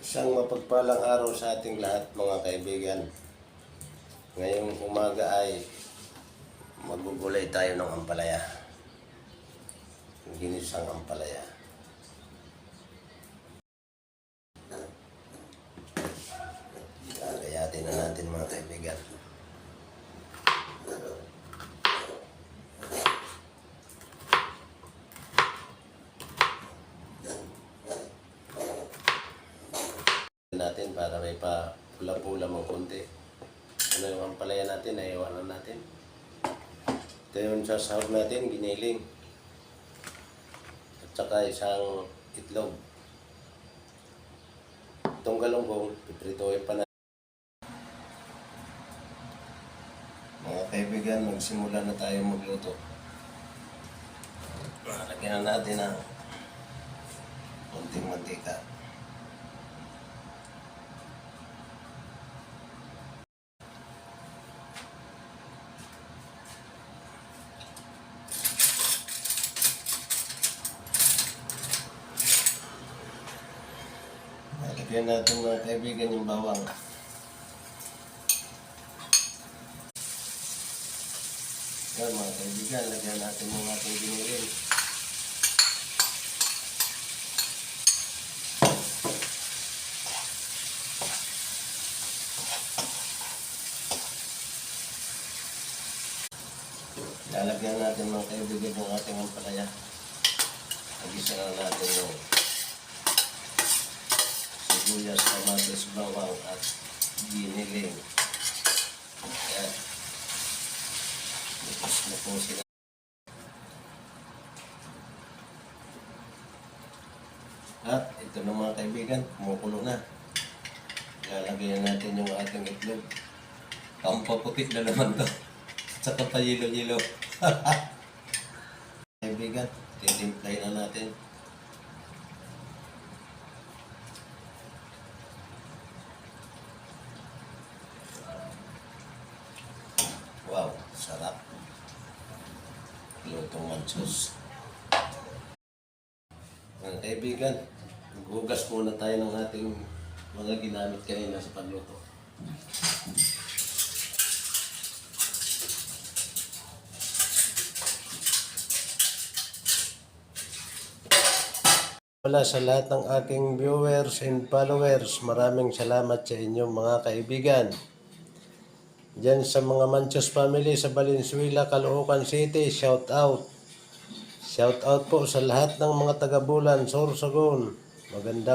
Isang mapagpalang araw sa ating lahat mga kaibigan. Ngayong umaga ay magugulay tayo ng ampalaya. Ginisang ampalaya. Lagayatin na natin mga kaibigan. Natin para may pa pula-pula mong konti. Ano yung ampalaya natin, naiwanan natin. Ito yung sasahog natin, giniling. At saka isang itlog. Itong galunggong, pipritohin pa natin. Mga kaibigan, magsimula na tayo magluto. Lagyan na natin ng konting mantika. Lagyan natin mga kaibigan yung bawang. Yan mga kaibigan, lagyan natin yung ating giniling. Lalagyan natin mga kaibigan yung ating ampalaya. Nagisa na natin yung sibuyas, kamatis, bawang at giniling. Ayan. Lupos na po sila. At ito na mga kaibigan, kumukulo na. Lalagyan natin yung ating itlog. Pampaputik na naman to. Saka pa yelo-yelo. Kaibigan, titimplay na natin. Wow, sarap. Lutong manchos. Mga kaibigan, maghugas muna tayo ng ating mga ginamit kanina sa pagluto. Wala sa lahat ng aking viewers and followers, maraming salamat sa inyong mga kaibigan. Diyan sa mga Manchos family sa Valenzuela, Caloocan City, shout out. Shout out po sa lahat ng mga taga-Bulan, Sorsogon. Magandang